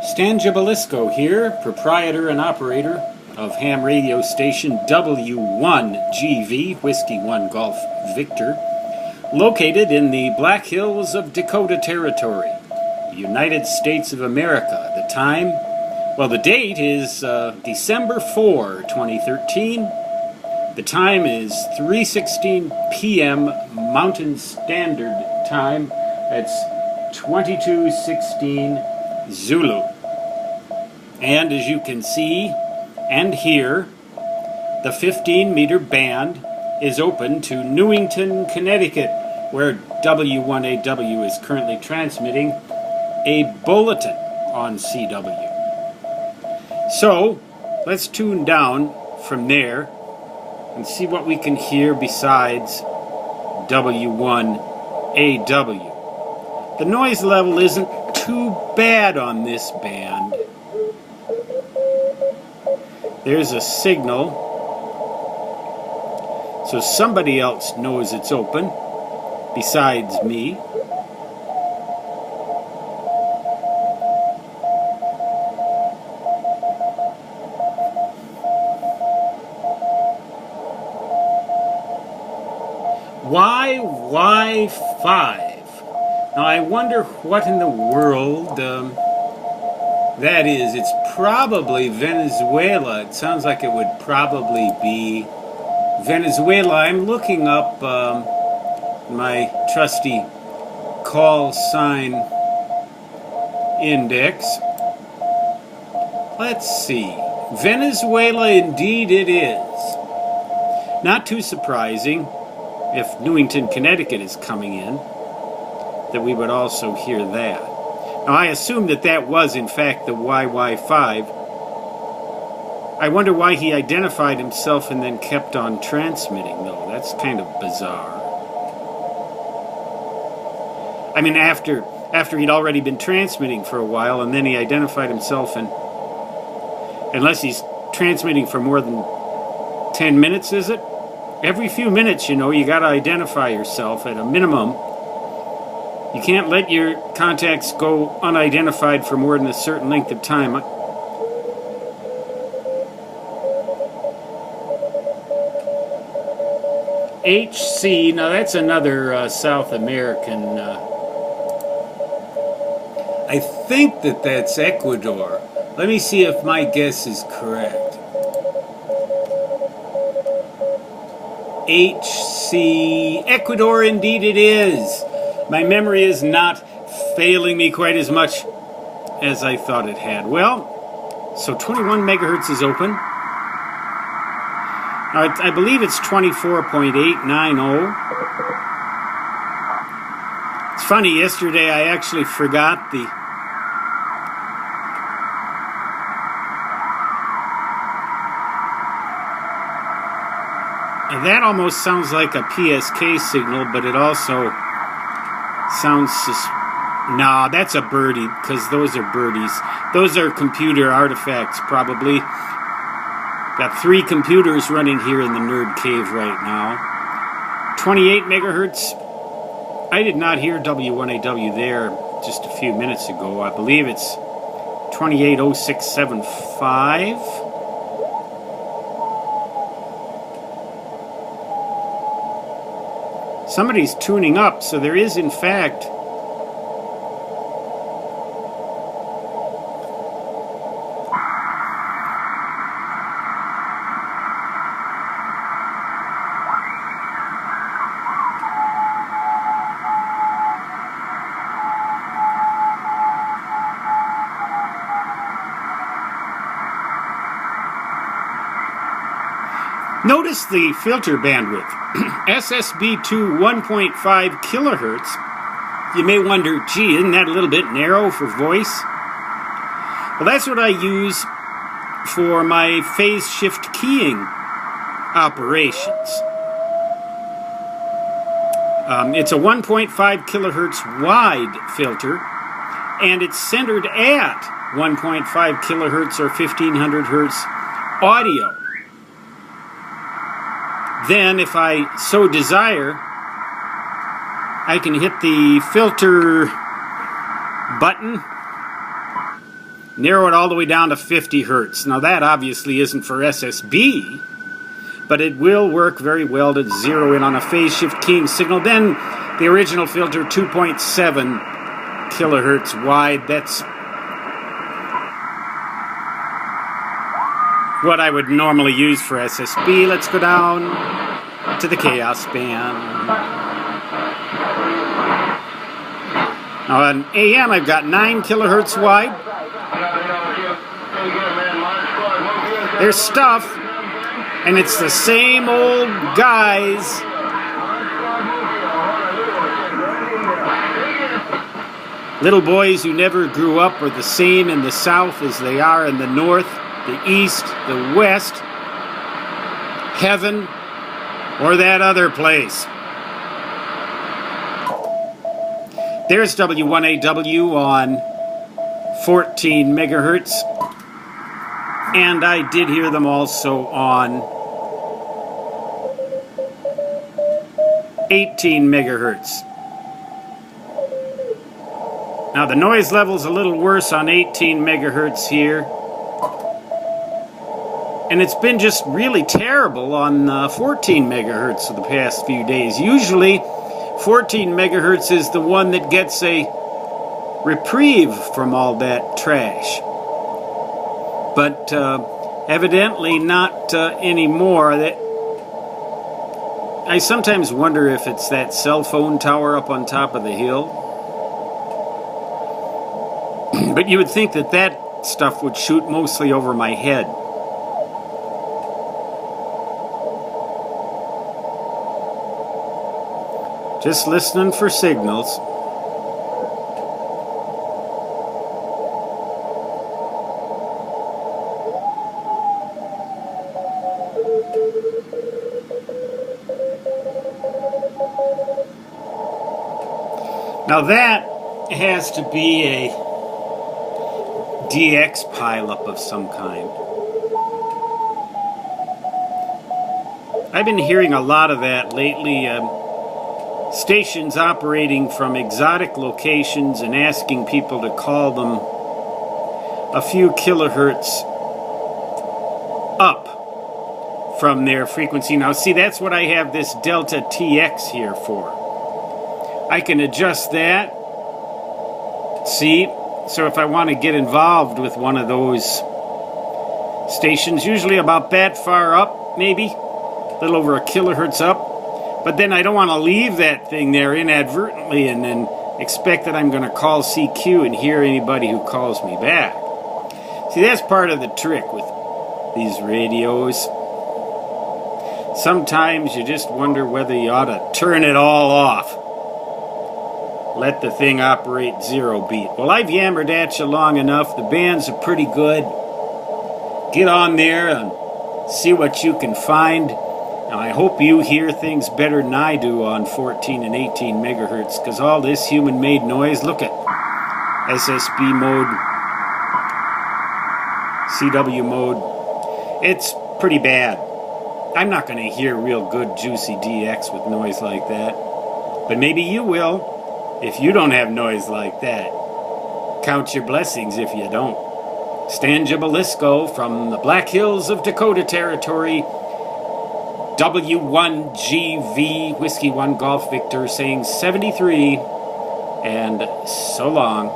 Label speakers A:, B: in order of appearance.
A: Stan Jabalisco here, proprietor and operator of ham radio station W1GV, Whiskey 1 Golf Victor, located in the Black Hills of Dakota Territory, United States of America. The time, the date is December 4, 2013. The time is 3:16 p.m. Mountain Standard Time. That's 22:16 Zulu. And as you can see and hear, the 15-meter band is open to Newington, Connecticut, where W1AW is currently transmitting a bulletin on CW. So, let's tune down from there and see what we can hear besides W1AW. The noise level isn't too bad on this band. There's a signal, so somebody else knows it's open besides me. Why Y5? Now I wonder what in the world that is. It's probably Venezuela. It sounds like it would probably be Venezuela. I'm looking up my trusty call sign index. Let's see. Venezuela, indeed it is. Not too surprising if Newington, Connecticut is coming in, that we would also hear that. Now, I assume that was, in fact, the YY5. I wonder why he identified himself and then kept on transmitting, though. That's kind of bizarre. I mean, after he'd already been transmitting for a while, and then he identified himself, and unless he's transmitting for more than 10 minutes, is it? Every few minutes, you know, you got to identify yourself at a minimum. You can't let your contacts go unidentified for more than a certain length of time. HC, now that's another South American. I think that's Ecuador. Let me see if my guess is correct. HC, Ecuador, indeed it is. My memory is not failing me quite as much as I thought it had. Well, so 21 megahertz is open. Now, I believe it's 24.890. It's funny, yesterday I actually forgot the... And that almost sounds like a PSK signal, but it also sounds... Nah, that's a birdie, because those are birdies. Those are computer artifacts, probably. Got 3 computers running here in the Nerd Cave right now. 28 megahertz. I did not hear W1AW there just a few minutes ago. I believe it's 280675. Somebody's tuning up, so there is, in fact, notice the filter bandwidth. SSB2 1.5 kilohertz. You may wonder, gee, isn't that a little bit narrow for voice? Well, that's what I use for my phase shift keying operations. It's a 1.5 kilohertz wide filter, and it's centered at 1.5 kilohertz or 1500 hertz audio. Then, if I so desire, I can hit the filter button narrow it all the way down to 50 hertz. Now that obviously isn't for SSB, but it will work very well to zero in on a phase shift keying signal. Then the original filter, 2.7 kilohertz wide. That's what I would normally use for SSB. Let's go down to the chaos band. Now on AM, I've got 9 kilohertz wide. There's stuff, and it's the same old guys. Little boys who never grew up are the same in the South as they are in the North, the East, the West, heaven, or that other place. There's W1AW on 14 megahertz, and I did hear them also on 18 megahertz. Now the noise level's a little worse on 18 megahertz here, and it's been just really terrible on 14 megahertz for the past few days. Usually 14 megahertz is the one that gets a reprieve from all that trash, but evidently not anymore. I sometimes wonder if it's that cell phone tower up on top of the hill. But you would think that that stuff would shoot mostly over my head. Just listening for signals. Now that has to be a DX pileup of some kind. I've been hearing a lot of that lately. Stations operating from exotic locations and asking people to call them a few kilohertz up from their frequency. Now see, that's what I have this Delta TX here for. I can adjust that. See? So if I want to get involved with one of those stations, usually about that far up, maybe, a little over a kilohertz up, but then I don't want to leave that thing there inadvertently and then expect that I'm going to call CQ and hear anybody who calls me back. See, that's part of the trick with these radios. Sometimes you just wonder whether you ought to turn it all off. Let the thing operate zero beat. Well, I've yammered at you long enough. The bands are pretty good. Get on there and see what you can find. Now, I hope you hear things better than I do on 14 and 18 megahertz, because all this human-made noise, look at SSB mode, CW mode, it's pretty bad. I'm not going to hear real good, juicy DX with noise like that. But maybe you will. If you don't have noise like that, count your blessings if you don't. Stan Jabalisco from the Black Hills of Dakota Territory, W1GV, Whiskey 1 Golf Victor, saying 73, and so long.